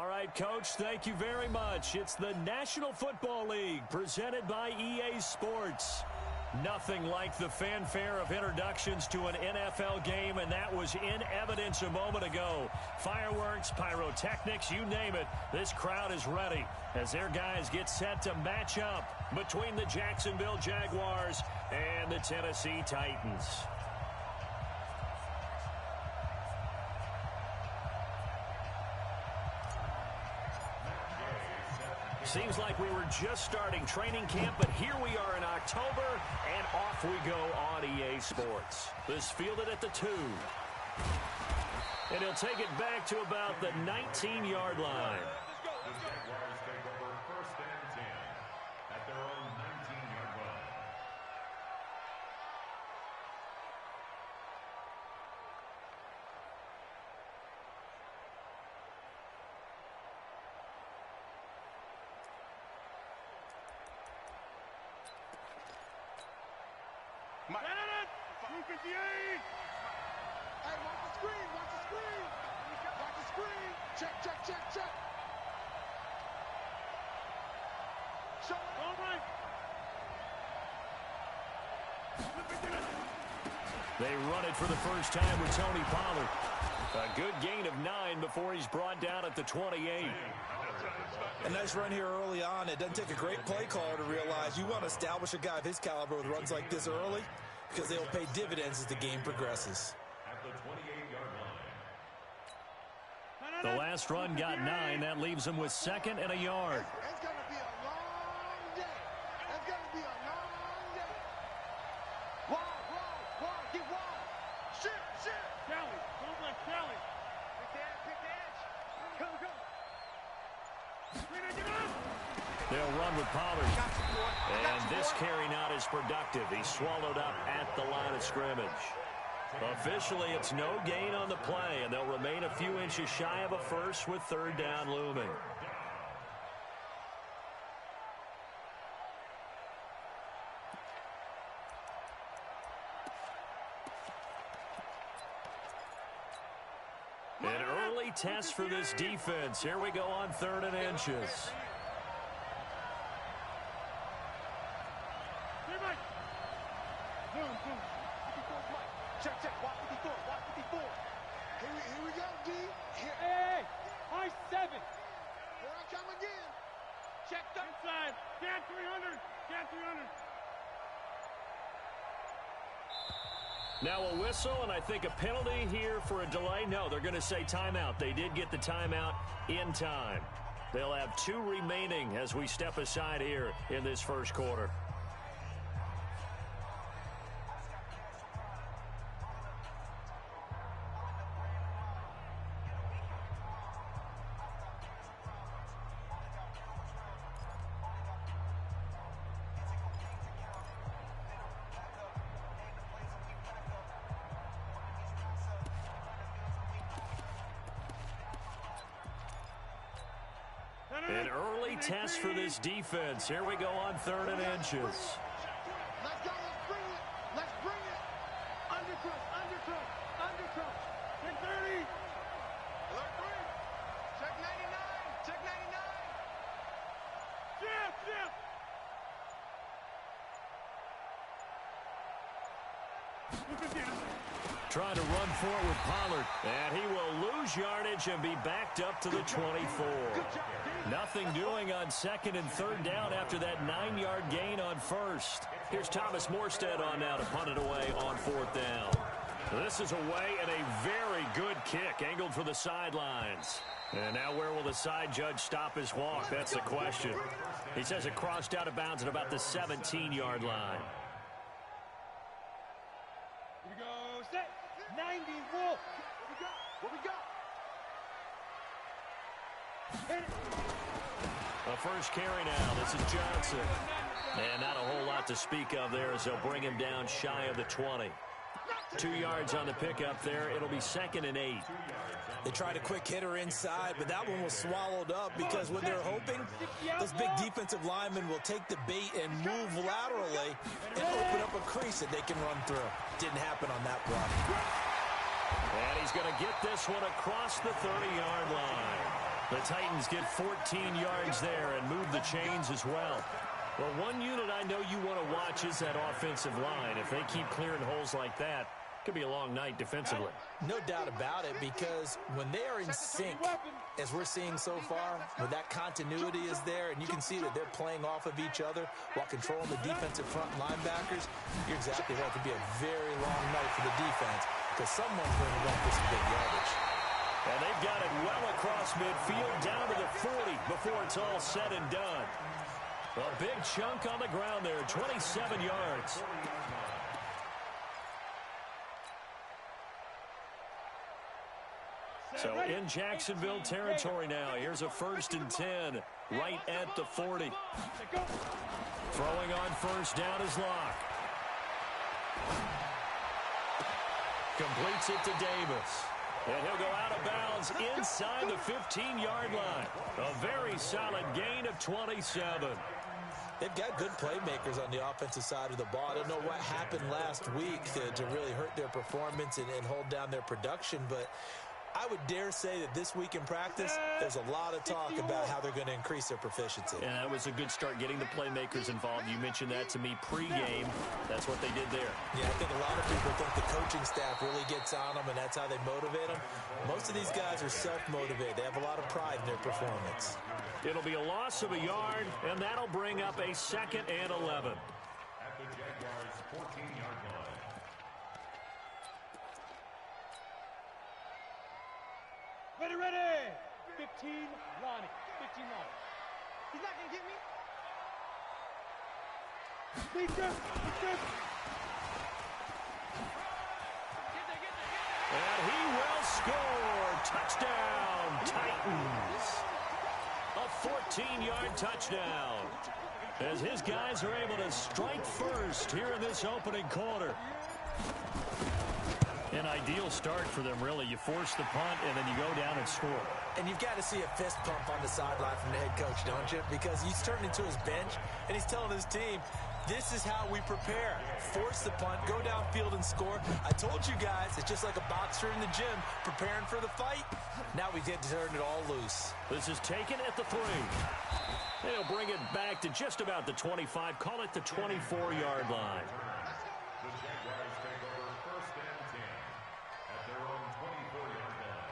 All right, Coach, thank you very much. It's the National Football League presented by EA Sports. Nothing like the fanfare of introductions to an NFL game, and that was in evidence a moment ago. Fireworks, pyrotechnics, you name it, this crowd is ready as their guys get set to match up between the Jacksonville Jaguars and the Tennessee Titans. Seems like we were just starting training camp, but here we are in October, and off we go on EA Sports. This fielded at the 2. And he'll take it back to about the 19-yard line. The Jaguars take over 1st and 10 at their own 19-yard line. Hey, watch the screen, watch the screen. Watch the screen. Check, check, check, check. Show it. All right. They run it for the first time with Tony Pollard. A good gain of 9 before he's brought down at the 28. A nice run here early on. It doesn't take a great play caller to realize you want to establish a guy of his caliber with runs like this early, because they'll pay dividends as the game progresses. At the 28-yard line. The last run got 9. That leaves him with 2nd and a yard. It's going to be a long day. It's going to be a long day. Wall, get wall. Shit. Kelly, don't let Kelly. Pick the edge. Go. They'll run with Pollard. And this carry not as productive. He's swallowed up at the line of scrimmage. Officially, it's no gain on the play, and they'll remain a few inches shy of a first with 3rd down looming. An early test for this defense. Here we go on 3rd and inches. Check. Watch 54. Here we go, D. Hey, high 7. Here I come again. Check the Inside. Can 300. Now a whistle, and I think a penalty here for a delay. No, they're going to say timeout. They did get the timeout in time. They'll have 2 remaining as we step aside here in this first quarter. An early test for this defense. Here we go on 3rd and inches. Let's go. Let's bring it. Undercross. 10-30. Alert 3. Check 99. Trying to run for it with Pollard. And he will lose yardage and be backed up to the 24. Nothing doing on 2nd and 3rd down after that 9-yard gain on 1st. Here's Thomas Morstead on now to punt it away on 4th down. This is away and a very good kick angled for the sidelines. And now where will the side judge stop his walk? That's the question. He says it crossed out of bounds at about the 17-yard line. Here we go. Set. 90. Wolf. What we got? A first carry now. This is Johnson. And not a whole lot to speak of there as they'll bring him down shy of the 20. 2 yards on the pickup there. It'll be 2nd and 8. They tried a quick hitter inside, but that one was swallowed up because when they're hoping those big defensive linemen will take the bait and move laterally and open up a crease that they can run through. Didn't happen on that block. And he's going to get this one across the 30-yard line. The Titans get 14 yards there and move the chains as well. Well, one unit I know you want to watch is that offensive line. If they keep clearing holes like that, it could be a long night defensively. No doubt about it, because when they are in sync, as we're seeing so far, where that continuity is there, and you can see that they're playing off of each other while controlling the defensive front linebackers, you're exactly right. It could be a very long night for the defense, because someone's going to run for some big yardage. And they've got it well across midfield, down to the 40 before it's all said and done. A big chunk on the ground there, 27 yards. So in Jacksonville territory now. Here's a 1st and 10 right at the 40. Throwing on first down is Locke. Completes it to Davis. And he'll go out of bounds inside the 15-yard line. A very solid gain of 27. They've got good playmakers on the offensive side of the ball. I don't know what happened last week to really hurt their performance and hold down their production, but I would dare say that this week in practice, there's a lot of talk about how they're going to increase their proficiency. And that was a good start, getting the playmakers involved. You mentioned that to me pregame. That's what they did there. Yeah, I think a lot of people think the coaching staff really gets on them, and that's how they motivate them. Most of these guys are self-motivated. They have a lot of pride in their performance. It'll be a loss of a yard, and that'll bring up a 2nd and 11. At the Jaguars' 14-yard line. Ready, ready! 15, Lonnie. 15, Lonnie. He's not gonna get me. Defense! And he will score. Touchdown, Titans. A 14-yard touchdown. As his guys are able to strike first here in this opening quarter. An ideal start for them, really. You force the punt, and then you go down and score. And you've got to see a fist pump on the sideline from the head coach, don't you? Because he's turned into his bench, and he's telling his team, this is how we prepare. Force the punt, go downfield and score. I told you guys, it's just like a boxer in the gym preparing for the fight. Now we get to turn it all loose. This is taken at the 3. They'll bring it back to just about the 25. Call it the 24-yard line. The Jaguars take over 1st and 10 at their own 24-yard line.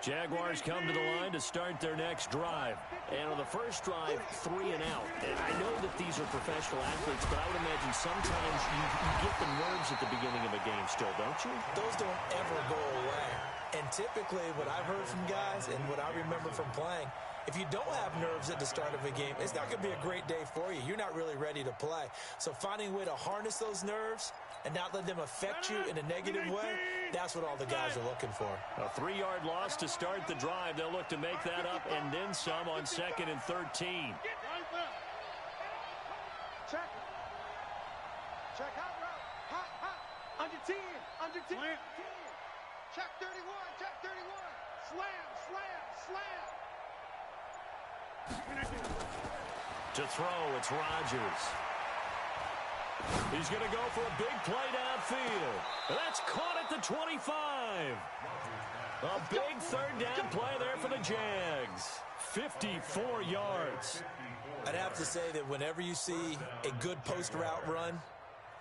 Jaguars come to the line to start their next drive. And on the first drive, 3 and out. And I know that these are professional athletes, but I would imagine sometimes you get the nerves at the beginning of a game still, don't you? Those don't ever go away. And typically what I've heard from guys and what I remember from playing, if you don't have nerves at the start of a game, it's not going to be a great day for you. You're not really ready to play. So finding a way to harness those nerves and not let them affect you in a negative way, that's what all the guys are looking for. A 3-yard loss to start the drive. They'll look to make that up and then some on 2nd and 13. Check. Check hot route. Hot. Under 10. Under 10. Check 31. Check 31. Slam. To throw, it's Rodgers. He's going to go for a big play downfield. That's caught at the 25. A big 3rd down play there for the Jags. 54 yards. I'd have to say that whenever you see a good post route run,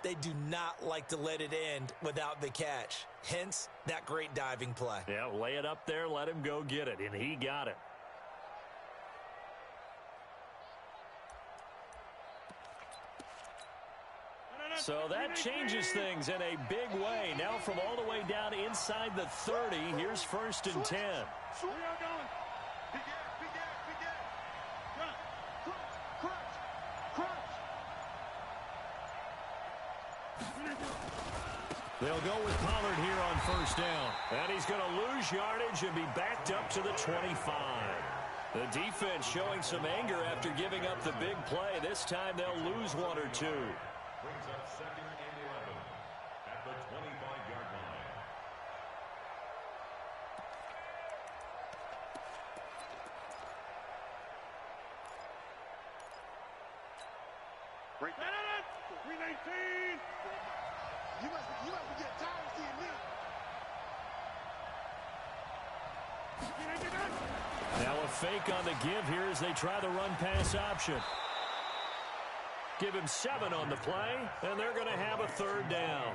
they do not like to let it end without the catch. Hence, that great diving play. Yeah, lay it up there, let him go get it, and he got it. So that changes things in a big way. Now from all the way down inside the 30, here's 1st and 10. Where y'all going? Big air. Crunch. They'll go with Pollard here on 1st down. And he's going to lose yardage and be backed up to the 25. The defense showing some anger after giving up the big play. This time they'll lose one or two. Brings up 2nd and 11 at the 25-yard line. Break that. 319. You must be getting tired of seeing me. Now a fake on the give here as they try the run-pass option. Give him 7 on the play, and they're going to have a 3rd down.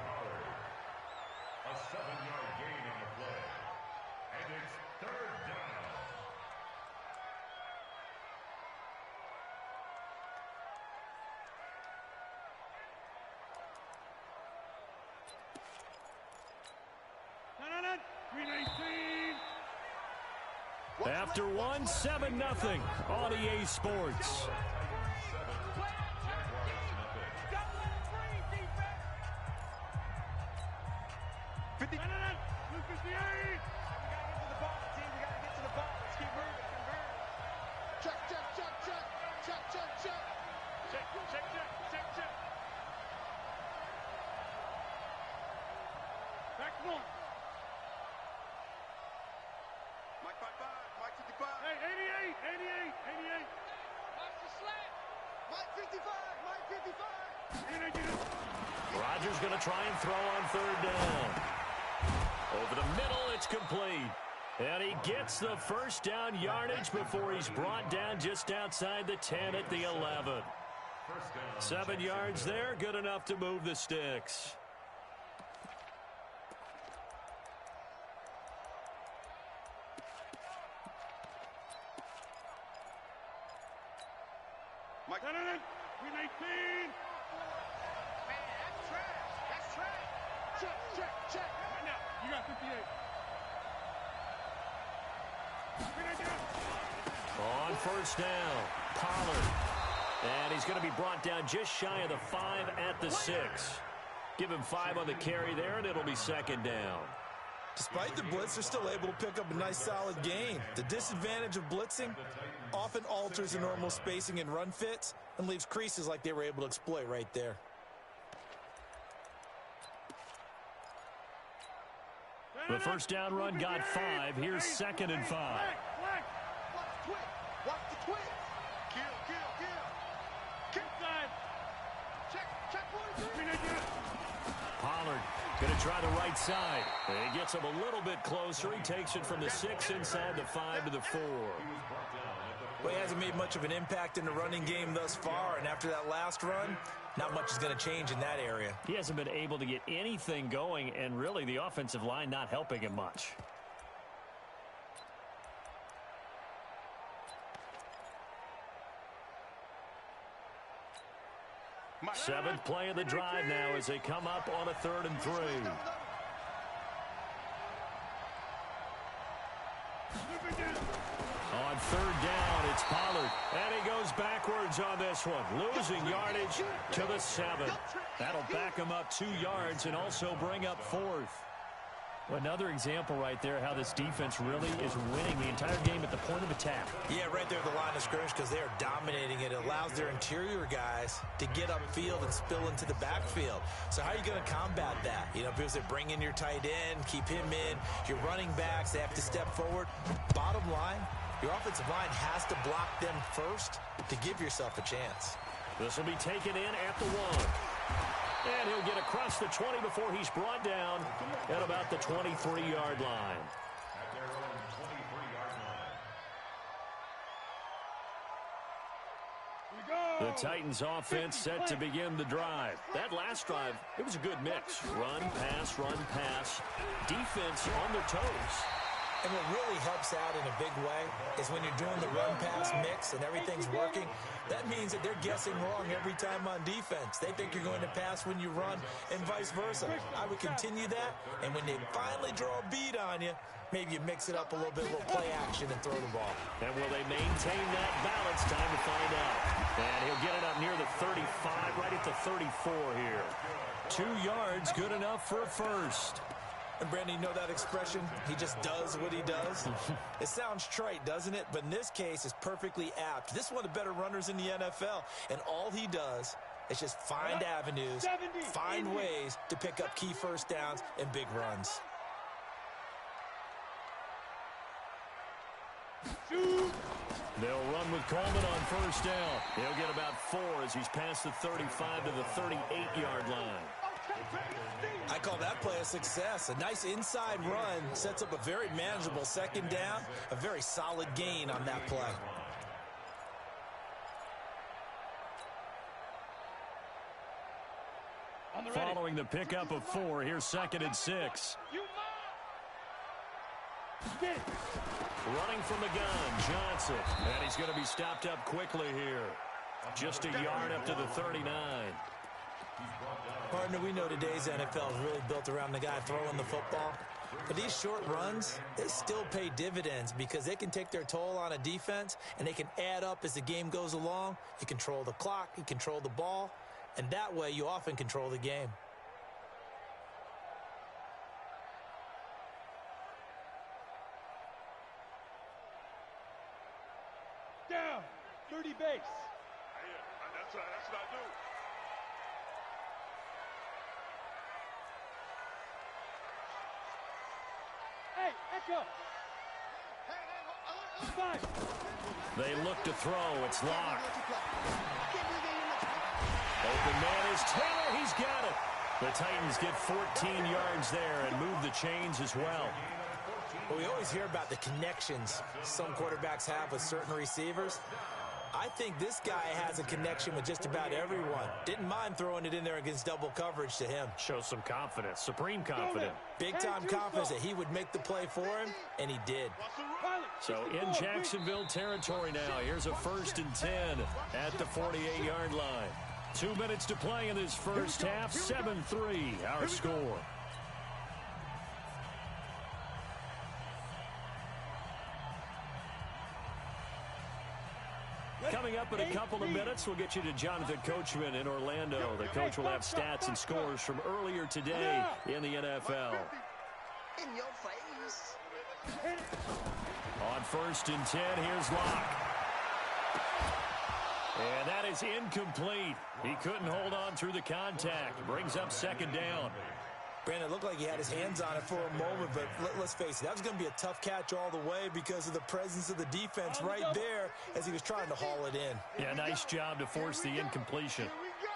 A 7-yard gain on the play. And it's 3rd down. No. 319. After 1, 7-0 on EA Sports. 50. 258. We gotta get to the ball, team. We gotta get to the ball. Let's keep moving. Check. Back one. Mike 55. Mike 55. Hey, 88. Watch the slant. Mike 55. Mike 55. Rodgers going to try and throw on 3rd down. Over the middle, it's complete. And he gets the 1st down yardage before he's brought down just outside the 10 at the 11. 7 yards there, good enough to move the sticks. Mike 319. Man, that's trash. Check. Right now, you got 58. 319. On 1st down, Pollard. And he's going to be brought down just shy of the 5 at the 6. Give him 5 on the carry there, and it'll be 2nd down. Despite the blitz, they're still able to pick up a nice, solid gain. The disadvantage of blitzing often alters the normal spacing and run fits and leaves creases like they were able to exploit right there. The 1st down run got 5. Here's 2nd and 5. Flag. Watch the twist. Kill. Inside. Check 43. 319. Pollard going to try the right side. He gets him a little bit closer. He takes it from the 6 inside the 5 to the 4. Well, he hasn't made much of an impact in the running game thus far, and after that last run, not much is going to change in that area. He hasn't been able to get anything going, and really the offensive line not helping him much. Seventh play of the drive now as they come up on a 3rd and 3. On 3rd down, it's Pollard. And he goes backwards on this one, losing yardage to the 7. That'll back him up 2 yards and also bring up 4th. Another example right there how this defense really is winning the entire game at the point of attack. Yeah, right there at the line of scrimmage because they are dominating it. It allows their interior guys to get upfield and spill into the backfield. So how are you going to combat that? You know, because they bring in your tight end, keep him in. Your running backs, they have to step forward. Bottom line, your offensive line has to block them first to give yourself a chance. This will be taken in at the 1. And he'll get across the 20 before he's brought down at about the 23-yard line. At their own 23-yard line. The Titans offense set to begin the drive. That last drive, it was a good mix. Run, pass. Defense on their toes. And what really helps out in a big way is when you're doing the run-pass mix and everything's working, that means that they're guessing wrong every time on defense. They think you're going to pass when you run and vice versa. I would continue that, and when they finally draw a beat on you, maybe you mix it up a little bit, a little play action, and throw the ball. And will they maintain that balance? Time to find out. And he'll get it up near the 35, right at the 34 here. 2 yards, good enough for a first. And Brandon, you know that expression? He just does what he does. It sounds trite, doesn't it? But in this case, it's perfectly apt. This is one of the better runners in the NFL. And all he does is just find avenues, find ways to pick up key first downs and big runs. They'll run with Coleman on first down. He'll get about 4 as he's past the 35 to the 38-yard line. I call that play a success. A nice inside run sets up a very manageable second down, a very solid gain on that play. Following the pickup of 4, here's 2nd and 6. Running from the gun, Johnson. And he's going to be stopped up quickly here. Just a yard up to the 39. Partner, we know today's NFL is really built around the guy throwing the football. But these short runs, they still pay dividends because they can take their toll on a defense and they can add up as the game goes along. You control the clock, you control the ball, and that way you often control the game. Down, 30 base. That's what I do. Hey, Echo. Five. They look to throw. It's locked. Open man is Taylor. He's got it. The Titans get 14 yards there and move the chains as well. Well, we always hear about the connections some quarterbacks have with certain receivers. I think this guy has a connection with just about everyone. Didn't mind throwing it in there against double coverage to him. Shows some confidence, supreme confidence. Big-time confidence that he would make the play for him, and he did. So in Jacksonville territory now. Here's a 1st and 10 at the 48-yard line. 2 minutes to play in this first half. 7-3 our score. Coming up in a couple of minutes, we'll get you to Jonathan Coachman in Orlando. The coach will have stats and scores from earlier today in the NFL. In your face. On 1st and 10, here's Locke. And that is incomplete. He couldn't hold on through the contact. Brings up 2nd down. Brandon, it looked like he had his hands on it for a moment, but let's face it, that was going to be a tough catch all the way because of the presence of the defense right there as he was trying to haul it in. Yeah, nice job to force the incompletion.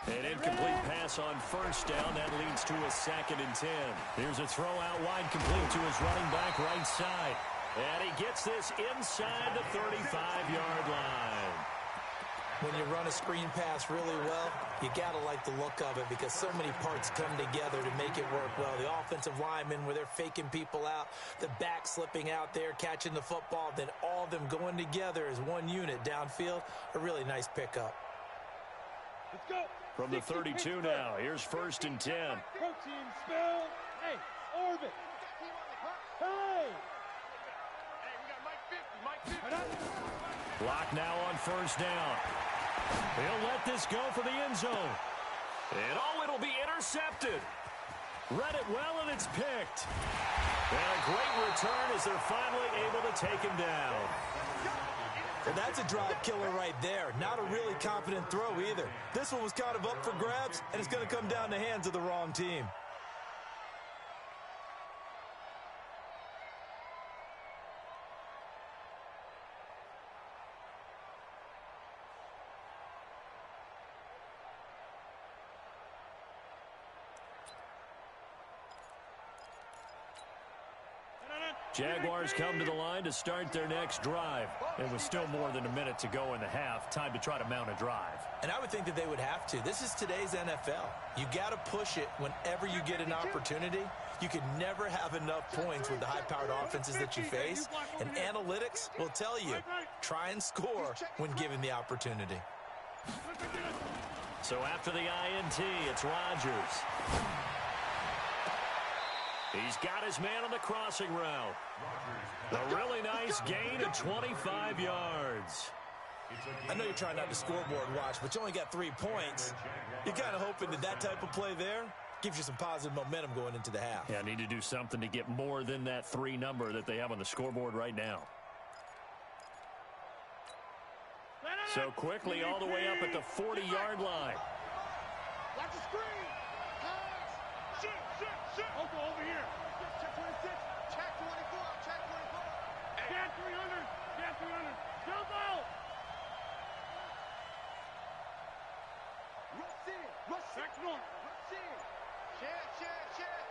An incomplete pass on 1st down. That leads to a 2nd and 10. Here's a throw out wide, complete to his running back right side. And he gets this inside the 35-yard line. When you run a screen pass really well, you got to like the look of it because so many parts come together to make it work well. The offensive linemen, where they're faking people out, the back slipping out there, catching the football, then all of them going together as one unit downfield, a really nice pickup. Let's go. From the 32 now, here's 1st and 10. Protein spill. Hey, Orbit. Hey. Hey, we got Mike 50. Lock now on 1st down. He'll let this go for the end zone. And it'll be intercepted. Read it well, and it's picked. And a great return as they're finally able to take him down. Well, that's a drive killer right there. Not a really confident throw either. This one was kind of up for grabs, and it's going to come down the hands of the wrong team. Jaguars come to the line to start their next drive. It was still more than a minute to go in the half. Time to try to mount a drive. And I would think that they would have to. This is today's NFL. You got to push it whenever you get an opportunity. You can never have enough points with the high-powered offenses that you face. And analytics will tell you, try and score when given the opportunity. So after the INT, it's Rodgers. He's got his man on the crossing route. A really nice gain of 25 yards. I know you're trying not to scoreboard watch, but you only got 3 points. You're kind of hoping that type of play there Gives you some positive momentum going into the half. Yeah, need to do something to get more than that 3 number that they have on the scoreboard right now. So quickly all the way up at the 40-yard line. Watch the screen. Shoot. Uncle, over here. Check 26. Check 24. Check 24. Cat 300. Cat 300. Jump out. Rush in. Rush in. Back north. Rush in. Share.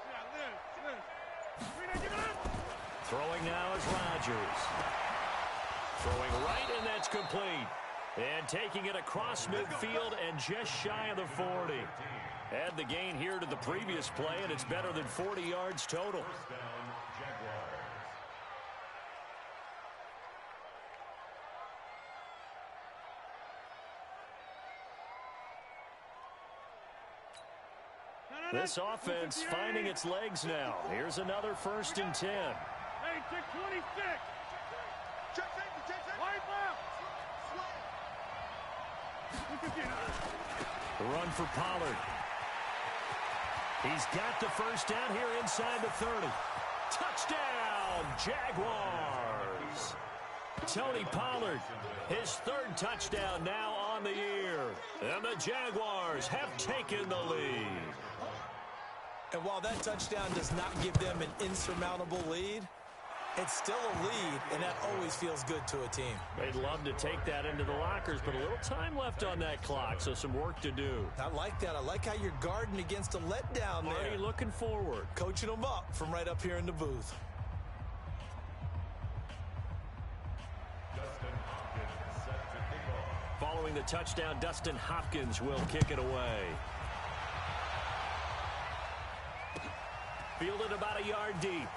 Yeah, Liz. Green, give it up. Throwing now is Rodgers. Throwing right, and that's complete. And taking it across midfield and just shy of the 40. Add the gain here to the previous play, and it's better than 40 yards total. First down, Jaguars. This offense finding its legs now. Here's another 1st and 10. Hey, check 26. Check safety. Wipe out. The run for Pollard. He's got the first down here inside the 30. Touchdown, Jaguars. Tony Pollard, his 3rd touchdown now on the year. And the Jaguars have taken the lead. And while that touchdown does not give them an insurmountable lead, it's still a lead, and that always feels good to a team. They'd love to take that into the lockers, but a little time left on that clock, so some work to do. I like that. I like how you're guarding against a letdown there. Already looking forward. Coaching them up from right up here in the booth. Dustin Hopkins set to kick off. Following the touchdown, Dustin Hopkins will kick it away. Fielded about a yard deep.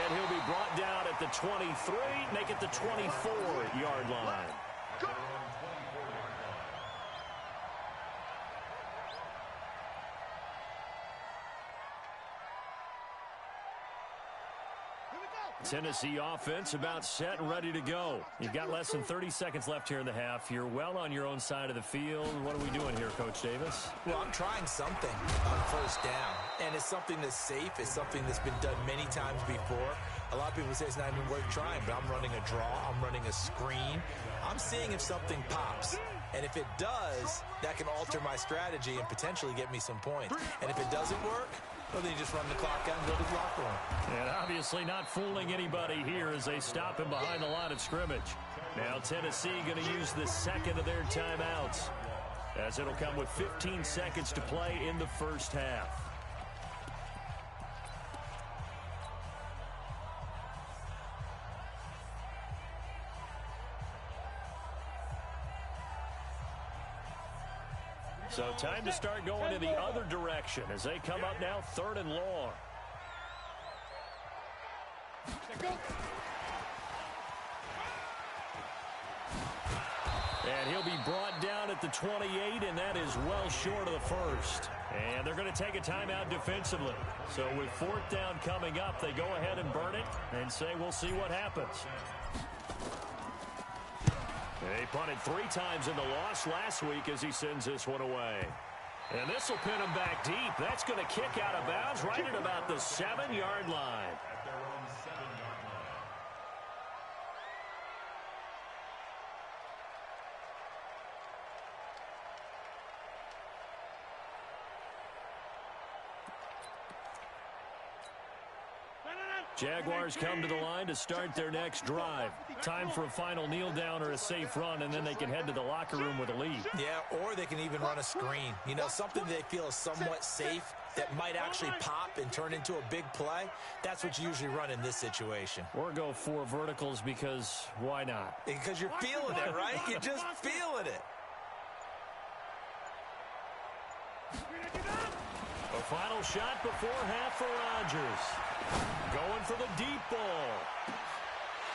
And he'll be brought down at the 23, make it the 24-yard line. Tennessee offense about set and ready to go. You've got less than 30 seconds left here in the half. You're well on your own side of the field. What are we doing here, Coach Davis? Well, I'm trying something on 1st down, and it's something that's safe. It's something that's been done many times before. A lot of people say it's not even worth trying, but I'm running a draw. I'm running a screen. I'm seeing if something pops. And if it does, that can alter my strategy and potentially get me some points. And if it doesn't work, well, then you just run the clock out and go to the locker room. And obviously not fooling anybody here as they stop him behind the line of scrimmage. Now Tennessee going to use the 2nd of their timeouts, as it'll come with 15 seconds to play in the 1st half. So time to start going in the other direction as they come up now 3rd and long. And he'll be brought down at the 28, and that is well short of the 1st. And they're going to take a timeout defensively. So with 4th down coming up, they go ahead and burn it and say we'll see what happens. They punted 3 times in the loss last week as he sends this one away. And this will pin him back deep. That's going to kick out of bounds right at about the 7-yard line. At their own 7-yard line. Jaguars come to the line to start their next drive. Time for a final kneel down or a safe run, and then they can head to the locker room with a lead. Yeah, or they can even run a screen. You know, something they feel is somewhat safe that might actually pop and turn into a big play. That's what you usually run in this situation. Or go 4 verticals because why not? Because you're feeling it, right? You're just feeling it. A final shot before half for Rodgers. Going for the deep ball.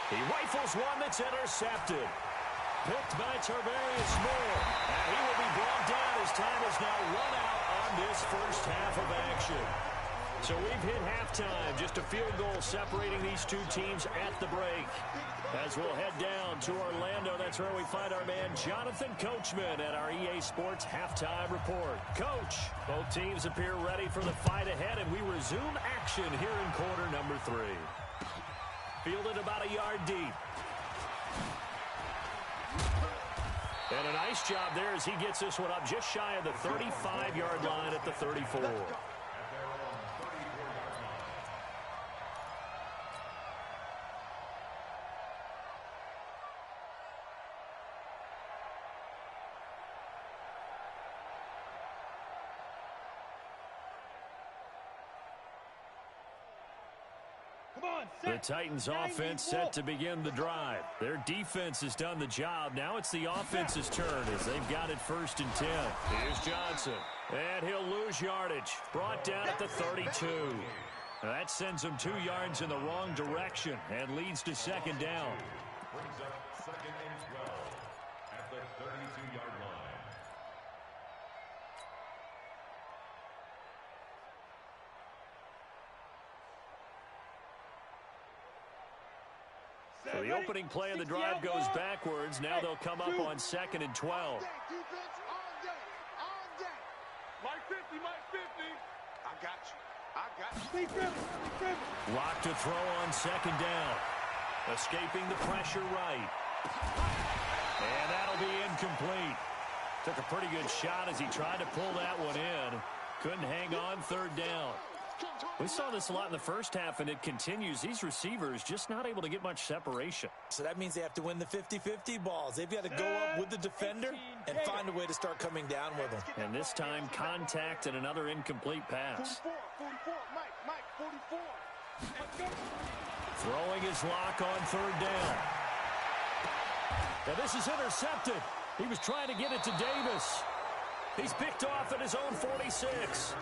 He rifles one that's intercepted. Picked by Tarvarius Moore. And he will be brought down as time is now run out on this 1st half of action. So we've hit halftime. Just a field goal separating these two teams at the break. As we'll head down to Orlando, that's where we find our man Jonathan Coachman at our EA Sports Halftime Report. Coach, both teams appear ready for the fight ahead, and we resume action here in quarter number 3. Fielded about a yard deep. And a nice job there as he gets this one up just shy of the 35-yard line at the 34. The Titans offense set to begin the drive. Their defense has done the job. Now it's the offense's turn as they've got it 1st and 10. Here's Johnson. And he'll lose yardage. Brought down at the 32. That sends him 2 yards in the wrong direction and leads to 2nd down. Brings up 2nd and 12 at the 32-yard line. So the opening play of the drive goes backwards. Now they'll come up on 2nd and 12. Mike 50, Mike 50. I got you. I got you. Lock to throw on 2nd down. Escaping the pressure right. And that'll be incomplete. Took a pretty good shot as he tried to pull that one in. Couldn't hang on 3rd down. We saw this a lot in the first half, and it continues. These receivers just not able to get much separation. So that means they have to win the 50-50 balls. They've got to go up with the defender and find a way to start coming down with them. And this time, contact and another incomplete pass. 44, Mike, 44. Throwing his lock on 3rd down. Now this is intercepted. He was trying to get it to Davis. He's picked off at his own 46.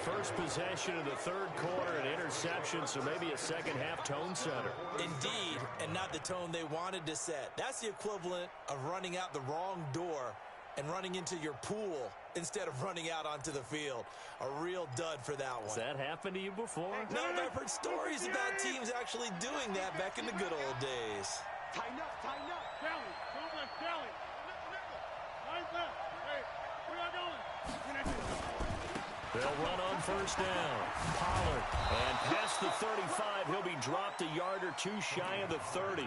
First possession of the 3rd quarter, an interception, so maybe a second-half tone setter. Indeed, and not the tone they wanted to set. That's the equivalent of running out the wrong door and running into your pool instead of running out onto the field. A real dud for that one. Has that happened to you before? No, but I've heard stories about teams actually doing that back in the good old days. Tighten up. Kelly, don't let Kelly. Line left. Hey, where y'all going? They'll run on 1st down. Pollard. And past the 35, he'll be dropped a yard or 2 shy of the 30.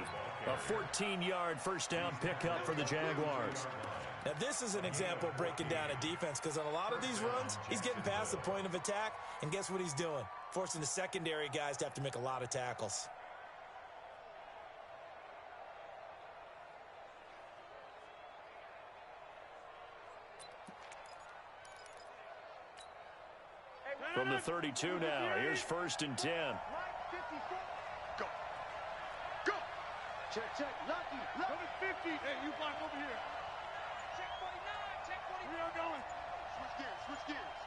A 14-yard 1st down pickup for the Jaguars. Now, this is an example of breaking down a defense because on a lot of these runs, he's getting past the point of attack, and guess what he's doing? Forcing the secondary guys to have to make a lot of tackles. From the 32 now, here's 1st and 10. Go. Check. Lucky. Number 50. Hey, you block over here. Check 49. Where y'all going? Switch gears.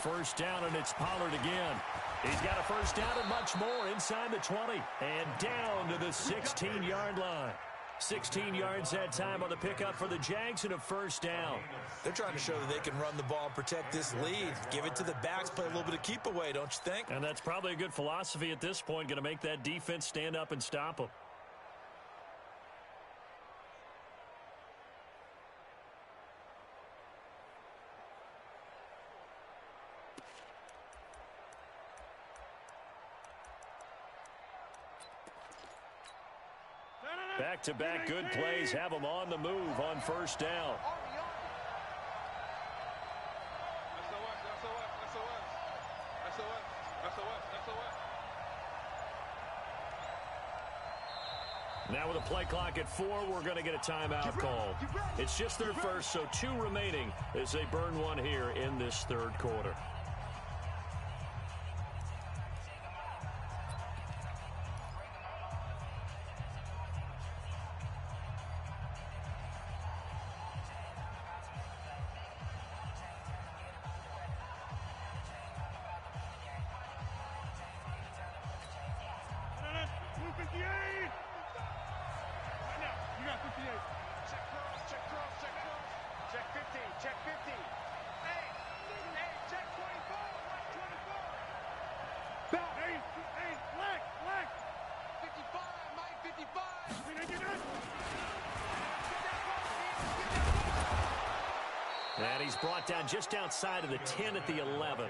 1st down, and it's Pollard again. He's got a 1st down and much more inside the 20. And down to the 16-yard line. 16 yards that time on the pickup for the Jags and a 1st down. They're trying to show that they can run the ball and protect this lead. Give it to the backs, play a little bit of keep away, don't you think? And that's probably a good philosophy at this point, going to make that defense stand up and stop them. Back-to-back good plays have them on the move on 1st down. Now with a play clock at 4, we're going to get a timeout call. It's just their first, so 2 remaining as they burn one here in this 3rd quarter. Check 15. And he's brought down just outside of the 10 at the 11.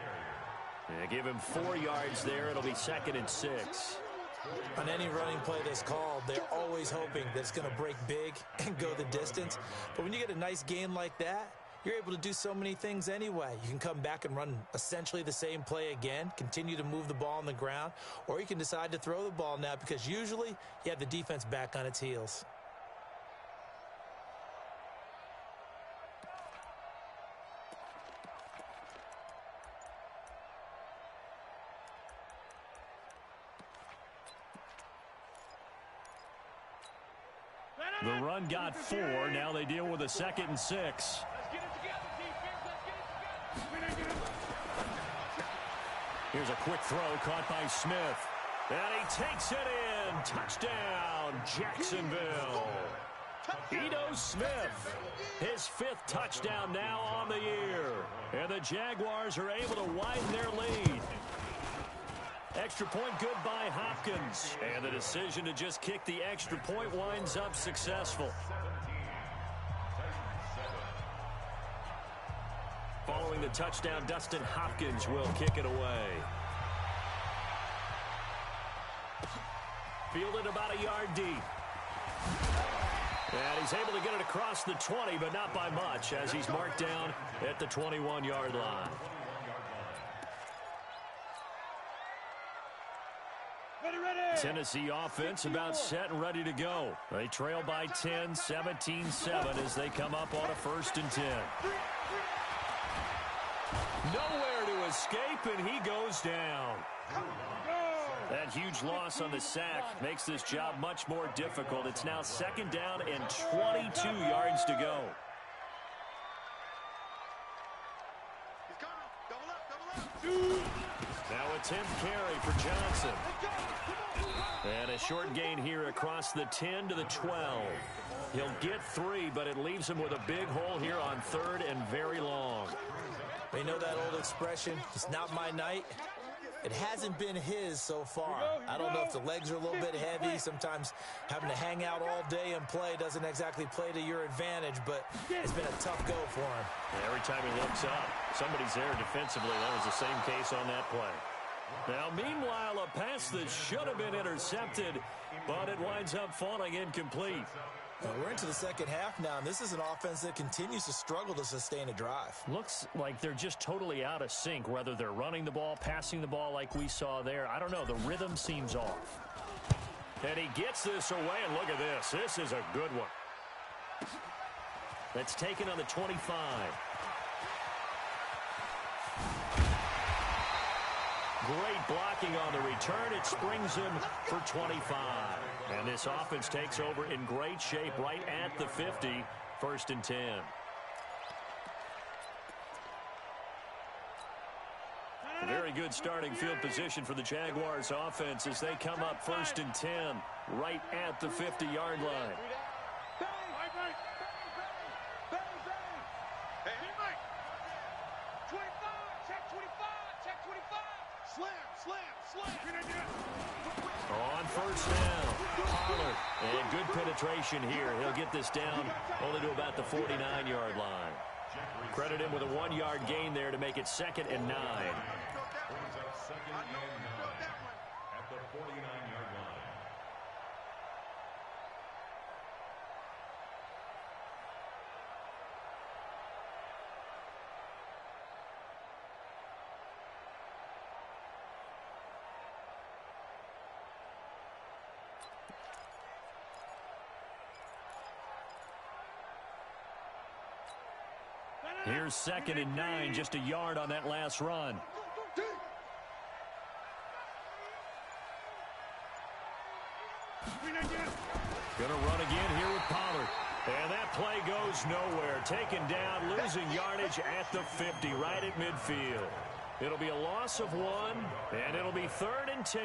And give him 4 yards there. It'll be 2nd and 6. On any running play that's called, they're always hoping that it's going to break big and go the distance. But when you get a nice gain like that, you're able to do so many things anyway. You can come back and run essentially the same play again, continue to move the ball on the ground, or you can decide to throw the ball now because usually you have the defense back on its heels. The run got 4. Now they deal with a 2nd and 6. Let's get it together, defense. Let's get it together. Here's a quick throw caught by Smith. And he takes it in. Touchdown, Jacksonville. Ito Smith, his 5th touchdown now on the year. And the Jaguars are able to widen their lead. Extra point good by Hopkins. And the decision to just kick the extra point winds up successful. Following the touchdown, Dustin Hopkins will kick it away. Fielded about a yard deep. And he's able to get it across the 20, but not by much, as he's marked down at the 21-yard line. Tennessee offense about set and ready to go. They trail by 10, 17-7 as they come up on a 1st and 10. Nowhere to escape, and he goes down. That huge loss on the sack makes this job much more difficult. It's now 2nd down and 22 yards to go. Now a 10th carry for Johnson. And a short gain here across the 10 to the 12. He'll get 3, but it leaves him with a big hole here on 3rd and very long. They know that old expression, it's not my night. It hasn't been his so far. I don't know if the legs are a little bit heavy. Sometimes having to hang out all day and play doesn't exactly play to your advantage, but it's been a tough go for him. Every time he looks up, somebody's there defensively. That was the same case on that play. Now, meanwhile, a pass that should have been intercepted, but it winds up falling incomplete. We're into the 2nd half now, and this is an offense that continues to struggle to sustain a drive. Looks like they're just totally out of sync, whether they're running the ball, passing the ball like we saw there. I don't know. The rhythm seems off. And he gets this away, and look at this. This is a good one. That's taken on the 25. Great blocking on the return. It springs him for 25. And this offense takes over in great shape right at the 50. 1st and 10. Very good starting field position for the Jaguars offense as they come up 1st and 10 right at the 50-yard line. On 1st down, Pollard, and good penetration here. He'll get this down only to about the 49-yard line. Credit him with a 1-yard gain there to make it 2nd and 9. At the 49-yard line. Here's 2nd and 9, just a yard on that last run. Gonna run again here with Pollard. And that play goes nowhere. Taken down, losing yardage at the 50, right at midfield. It'll be a loss of 1, and it'll be 3rd and 10.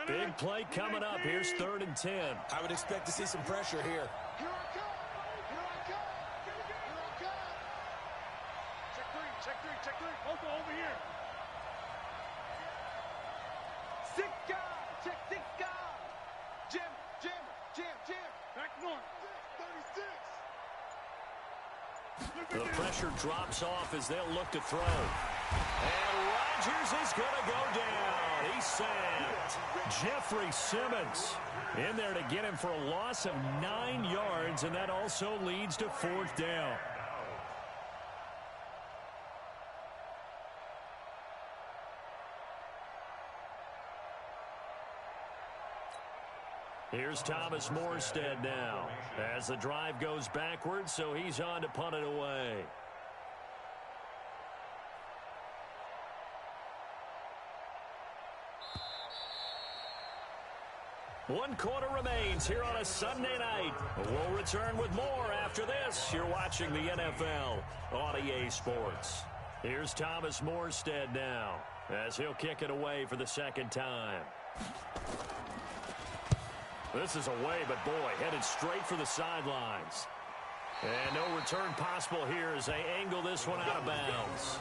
Big play coming up. Here's 3rd and 10. I would expect to see some pressure here. Here I come. Here I come. Here I come. Check 3. Check three. Also over here. 6 guard. Check 6 guard. Jam. Back north. 36. The pressure drops off as they'll look to throw. And Rodgers is going to go down. He's sacked. Jeffrey Simmons in there to get him for a loss of 9 yards, and that also leads to 4th down. Here's Thomas Morstead now as the drive goes backwards, so he's on to punt it away. One quarter remains here on a Sunday night. We'll return with more after this. You're watching the NFL on EA Sports. Here's Thomas Morstead now as he'll kick it away for the second time. This is away, but boy, headed straight for the sidelines. And no return possible here as they angle this one out of bounds.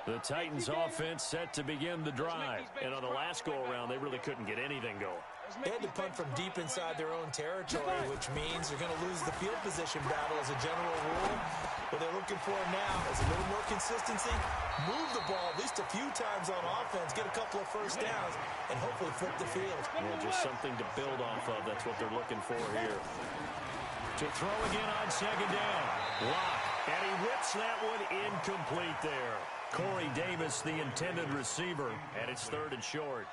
The Titans offense set to begin the drive. And on the last go-around, they really couldn't get anything going. They had to punt from deep inside their own territory, which means they're going to lose the field position battle as a general rule. What they're looking for now is a little more consistency, move the ball at least a few times on offense, get a couple of first downs, and hopefully flip the field. Yeah, just something to build off of. That's what they're looking for here. To throw again on second down. Locke, and he whips that one incomplete there. Corey Davis, the intended receiver, and it's 3rd and short.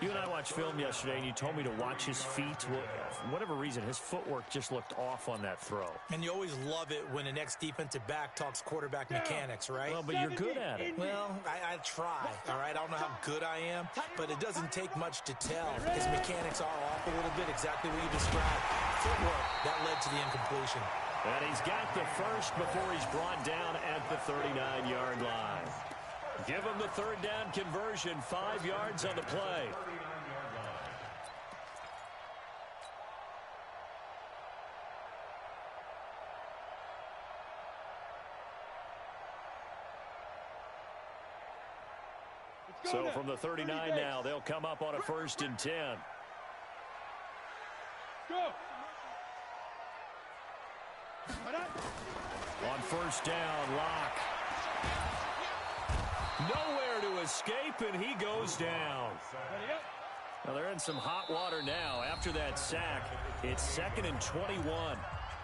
You and I watched film yesterday, and you told me to watch his feet. For whatever reason, his footwork just looked off on that throw. And you always love it when an ex-defensive back talks quarterback mechanics, right? Well, but you're good at it. Well, I try, all right? I don't know how good I am, but it doesn't take much to tell. His mechanics are off a little bit, exactly what you described. Footwork, that led to the incompletion. And he's got the first before he's brought down at the 39-yard line. Give him the 3rd down conversion, 5 yards on the play. So from the 39 now, they'll come up on a 1st and 10. Go. On 1st down, Locke. Nowhere to escape, and he goes down. Now they're in some hot water now. After that sack, it's 2nd and 21.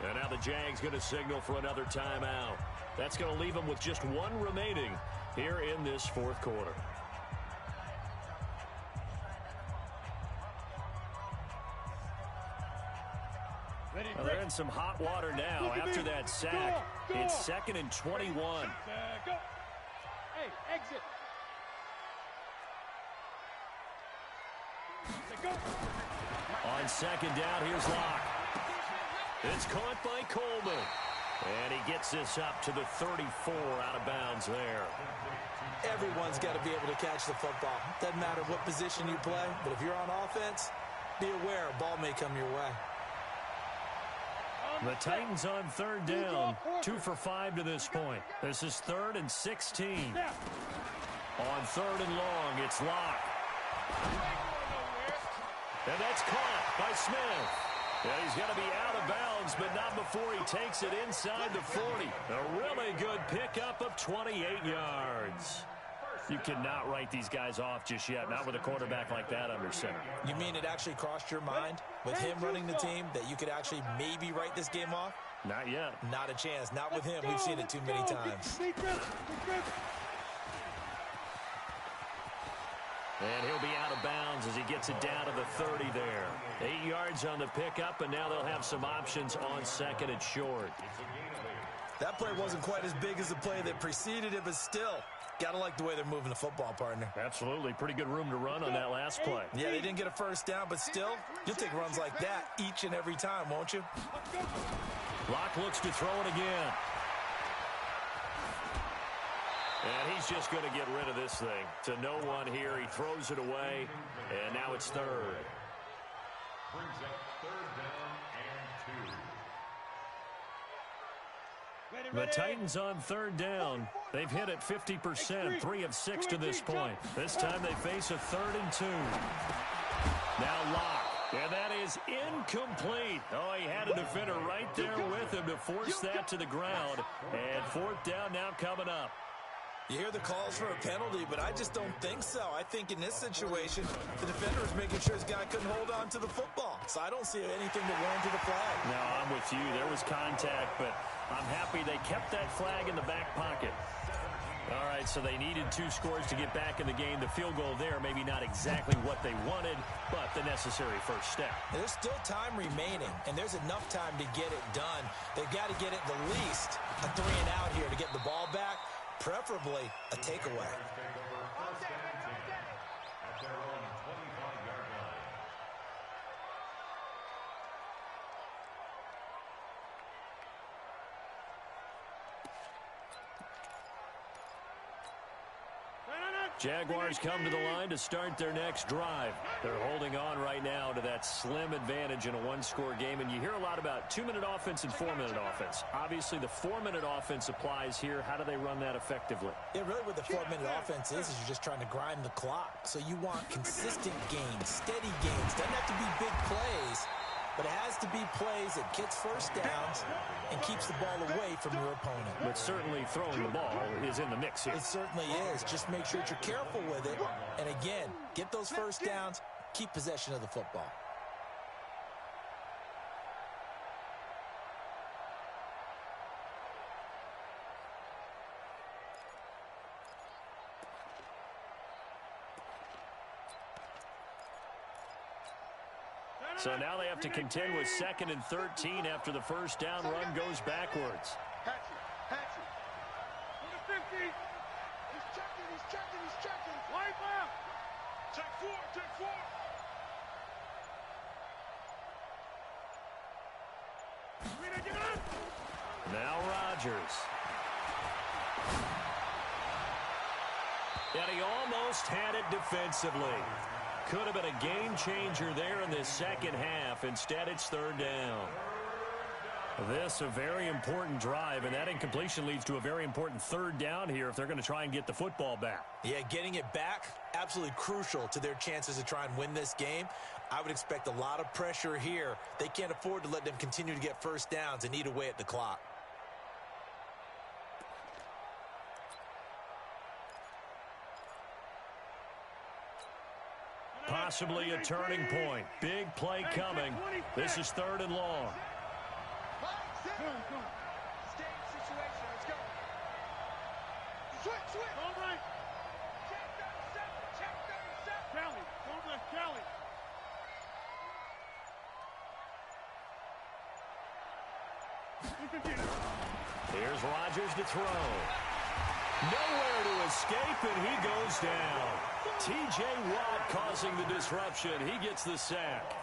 And now the Jags going to signal for another timeout. That's going to leave them with just 1 remaining here in this 4th quarter. Well, they're in some hot water now. After that sack, it's 2nd and 21. Go. Hey, exit. Go. On 2nd down, here's Locke. It's caught by Coleman. And he gets this up to the 34 out of bounds there. Everyone's got to be able to catch the football. Doesn't matter what position you play, but if you're on offense, be aware a ball may come your way. The Titans on 3rd down, 2 for 5 to this point. This is 3rd and 16. On 3rd and long, it's Locke. And that's caught by Smith. Yeah, he's going to be out of bounds, but not before he takes it inside the 40. A really good pickup of 28 yards. You cannot write these guys off just yet, not with a quarterback like that under center. You mean it actually crossed your mind with him running the team that you could actually maybe write this game off? Not yet. Not a chance. Not with him. We've seen it too many times. And he'll be out of bounds as he gets it down to the 30 there. 8 yards on the pickup, and now they'll have some options on 2nd and short. That play wasn't quite as big as the play that preceded it, but still, got to like the way they're moving the football, partner. Absolutely. Pretty good room to run on that last play. Yeah, they didn't get a first down, but still, you'll take runs like that each and every time, won't you? Locke looks to throw it again. And he's just going to get rid of this thing. To no one here. He throws it away, and now it's 3rd. Brings up 3rd down and 2. The Titans on 3rd down. They've hit it 50%, 3 of 6 to this point. This time they face a 3rd and 2. Now Locke. And that is incomplete. Oh, he had a defender right there with him to force that to the ground. And 4th down now coming up. You hear the calls for a penalty, but I just don't think so. I think in this situation, the defender is making sure his guy couldn't hold on to the football. So I don't see anything to warrant the flag. No, I'm with you. There was contact, but I'm happy they kept that flag in the back pocket. All right, so they needed 2 scores to get back in the game. The field goal there, maybe not exactly what they wanted, but the necessary first step. There's still time remaining, and there's enough time to get it done. They've got to get it the least a 3 and out here to get the ball back, preferably a takeaway. Jaguars come to the line to start their next drive. They're holding on right now to that slim advantage in a 1-score game, and you hear a lot about 2-minute offense and 4-minute offense. Obviously, the 4-minute offense applies here. How do they run that effectively? Yeah, really what the 4-minute offense is you're just trying to grind the clock. So you want consistent gains, steady gains. Doesn't have to be big plays, but it has to be plays that gets first downs and keeps the ball away from your opponent. But certainly throwing the ball is in the mix here. It certainly is. Just make sure that you're careful with it. And again, get those first downs, keep possession of the football. So now they have to contend with 2nd and 13 after the first down run goes backwards. Hatchet. To the 50. He's checking. Wide left. Check 4. Rita, get up. Now Rodgers. And he almost had it defensively. Could have been a game changer there in this second half. Instead, it's 3rd down. This a very important drive, and that incompletion leads to a very important 3rd down here if they're going to try and get the football back. Yeah, getting it back, absolutely crucial to their chances to try and win this game. I would expect a lot of pressure here. They can't afford to let them continue to get first downs and eat away at the clock. Possibly a turning point. Big play coming. This is 3rd and long. Stay in situation. Let's go. Switch. All right. Check 37. Kelly. Don't let Kelly. Here's Rodgers to throw. Nowhere to escape, and he goes down. T.J. Watt causing the disruption. He gets the sack.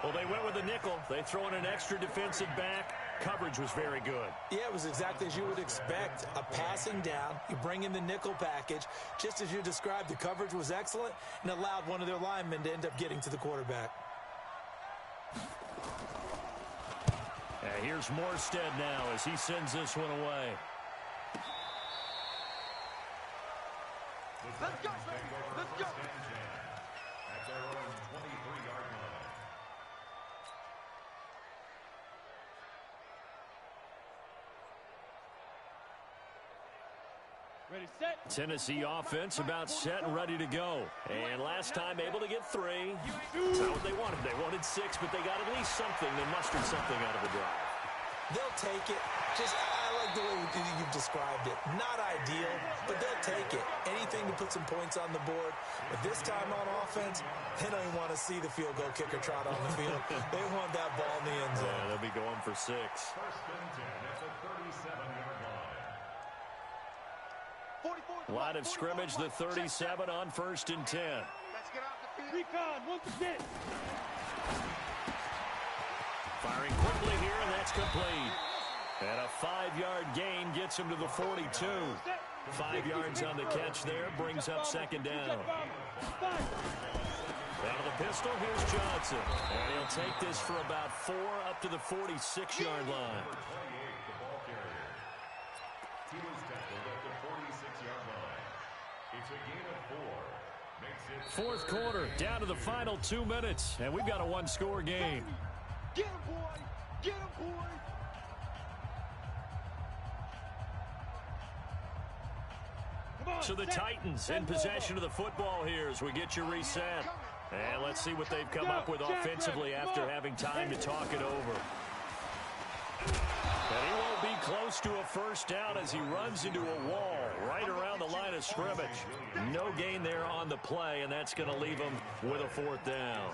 Well, they went with a nickel. They throw in an extra defensive back. Coverage was very good. Yeah, it was exactly as you would expect. A passing down. You bring in the nickel package. Just as you described, the coverage was excellent and allowed one of their linemen to end up getting to the quarterback. And here's Morstead now as he sends this one away. Let's go. At their own 23-yard line. Ready, set. Tennessee offense about set and ready to go. And last time able to get 3. That's not what they wanted. They wanted 6, but they got at least something. They mustered something out of the drive. They'll take it. I like the way you've described it. Not ideal, but they'll take it. Anything to put some points on the board. But this time on offense, they don't even want to see the field goal kicker trot on the field. They want that ball in the end zone. Yeah, they'll be going for 6. 1st and 10 at the 37-yard line. Line of scrimmage, the 37 on 1st and 10. Let's get off the field. Recon, once again. Firing quickly here, and that's complete. And a 5-yard gain gets him to the 42. 5 yards on the catch there, brings up 2nd down. Out of the pistol, here's Johnson. And he'll take this for about 4 up to the 46-yard line. Number 28, the ball carrier. He was tackled at the 46-yard line. It's a gain of 4. Makes it Fourth quarter, down to the final 2 minutes, and we've got a one-score game. Get him, boy! Get him, boy! So the Titans in possession of the football here as we get you reset. And let's see what they've come up with offensively after having time to talk it over. And he won't be close to a first down as he runs into a wall right around the line of scrimmage. No gain there on the play, and that's going to leave him with a 4th down.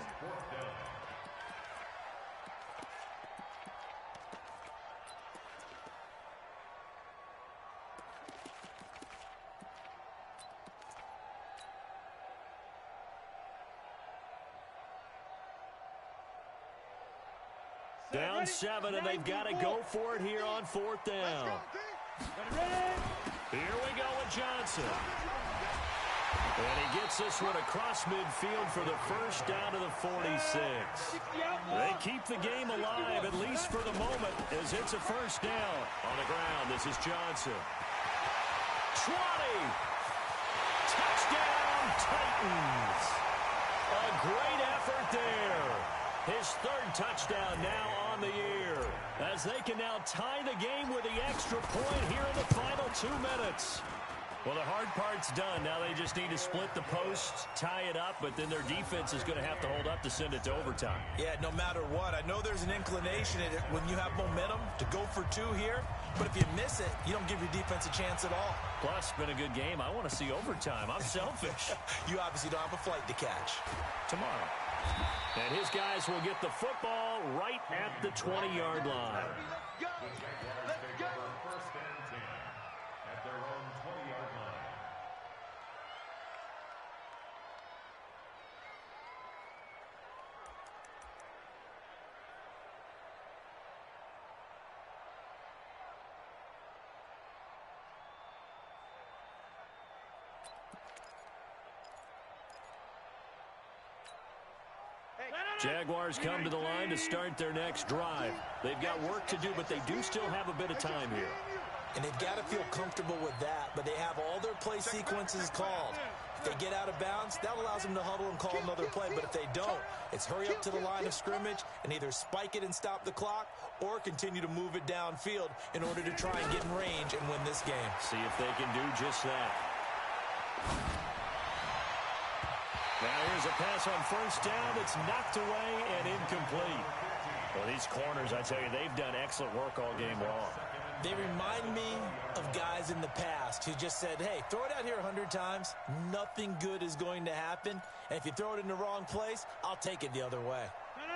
Down 7, and they've got to go for it here on 4th down. Here we go with Johnson. And he gets this one across midfield for the first down to the 46. They keep the game alive, at least for the moment, as it's a first down. On the ground, this is Johnson. 20. Touchdown, Titans. A great effort there. His 3rd touchdown now on the year, as they can now tie the game with the extra point here in the final 2 minutes. Well, the hard part's done. Now they just need to split the posts, tie it up, but then their defense is going to have to hold up to send it to overtime. Yeah, no matter what. I know there's an inclination in it when you have momentum to go for 2 here, but if you miss it, you don't give your defense a chance at all. Plus, it's been a good game. I want to see overtime. I'm selfish. You obviously don't have a flight to catch. Tomorrow. And his guys will get the football right at the 20-yard line. the Jaguars take over first and 10 at their own 20-yard line. Jaguars come to the line to start their next drive. They've got work to do, but they do still have a bit of time here. And they've got to feel comfortable with that, but they have all their play sequences called. If they get out of bounds, that allows them to huddle and call another play, but if they don't, it's hurry up to the line of scrimmage and either spike it and stop the clock or continue to move it downfield in order to try and get in range and win this game. See if they can do just that. Now here's a pass on first down that's knocked away and incomplete. Well, these corners, I tell you, they've done excellent work all game long. They remind me of guys in the past who just said, hey, throw it out here 100 times. Nothing good is going to happen. And if you throw it in the wrong place, I'll take it the other way.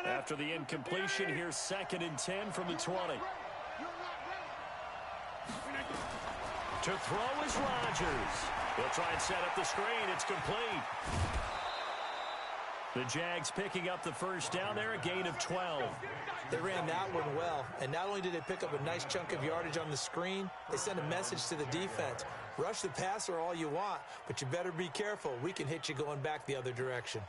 After the incompletion, here's 2nd and 10 from the 20. To throw is Rodgers. He'll try and set up the screen. It's complete. The Jags picking up the first down there, a gain of 12. They ran that one well, and not only did they pick up a nice chunk of yardage on the screen, they sent a message to the defense. Rush the passer all you want, but you better be careful. We can hit you going back the other direction.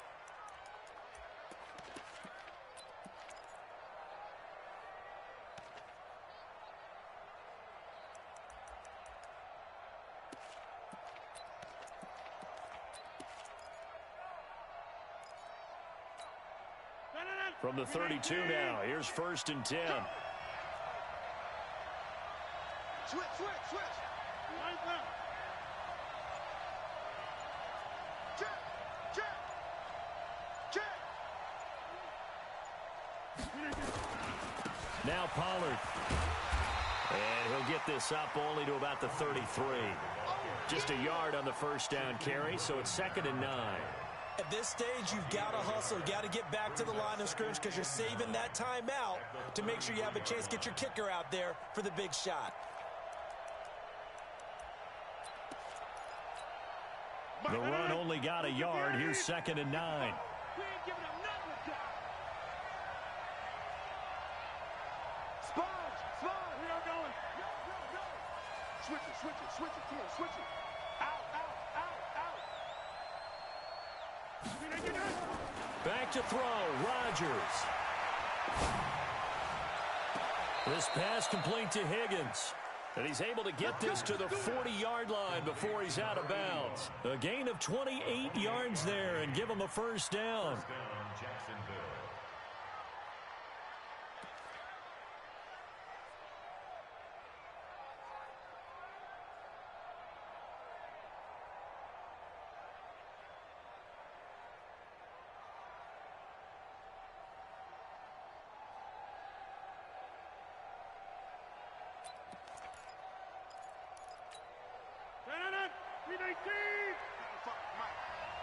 From the 32 now, here's 1st and 10. Switch. Line left. Check. Now Pollard. And he'll get this up only to about the 33. Just a yard on the first down carry, so it's 2nd and 9. At this stage, you've got to hustle. You've got to get back to the line of scrimmage because you're saving that timeout to make sure you have a chance to get your kicker out there for the big shot. The run only got a yard. Here's 2nd and 9. We ain't giving up nothing with that. Sponge. We are going. Switch it, Tim. Switch it. Out. We ain't getting out. Back to throw, Rodgers. This pass complete to Higgins. And he's able to get this to the 40-yard line before he's out of bounds. A gain of 28 yards there and give him a first down. First down, Jacksonville.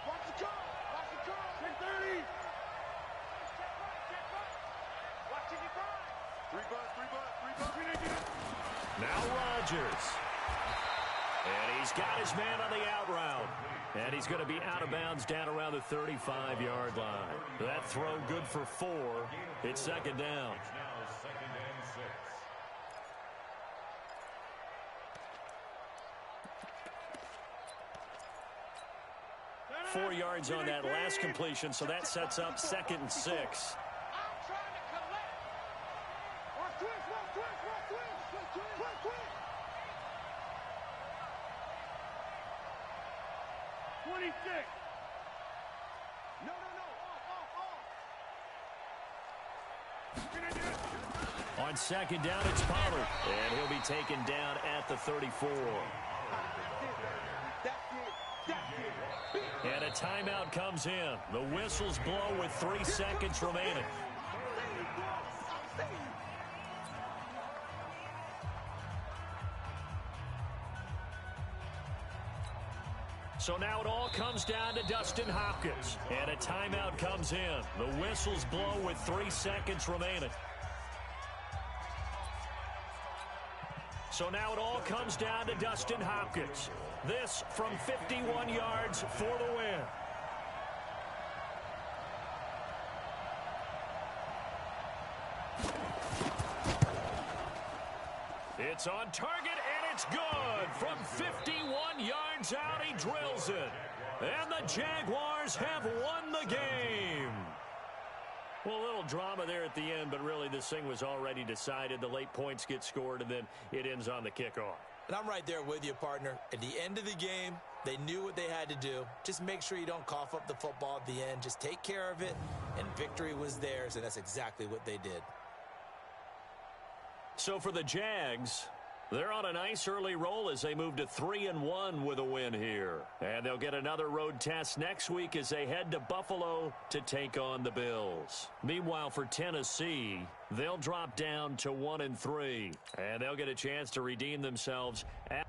Watch the curl! Watch the curl! 630! Watching it run! 3 butt. Now Rodgers. And he's got his man on the out route. And he's going to be out of bounds down around the 35-yard line. That throw good for 4. It's second down. It's now second and 6. 4 yards on that last completion, so that sets up second and 6. I'm trying to collect. Twist. 26. No. Off. On second down, it's Pollard. And he'll be taken down at the 34. That's it. And a timeout comes in. The whistles blow with 3 seconds remaining. So now it all comes down to Dustin Hopkins. And a timeout comes in. The whistles blow with 3 seconds remaining. So now it all comes down to Dustin Hopkins. This from 51 yards for the win. It's on target, and it's good. From 51 yards out, he drills it. And the Jaguars have won the game. Well, a little drama there at the end, but really this thing was already decided. The late points get scored, and then it ends on the kickoff. And I'm right there with you, partner. At the end of the game, they knew what they had to do. Just make sure you don't cough up the football at the end. Just take care of it, and victory was theirs, and that's exactly what they did. So for the Jags, they're on a nice early roll as they move to 3-1 with a win here. And they'll get another road test next week as they head to Buffalo to take on the Bills. Meanwhile, for Tennessee, they'll drop down to 1-3. And they'll get a chance to redeem themselves at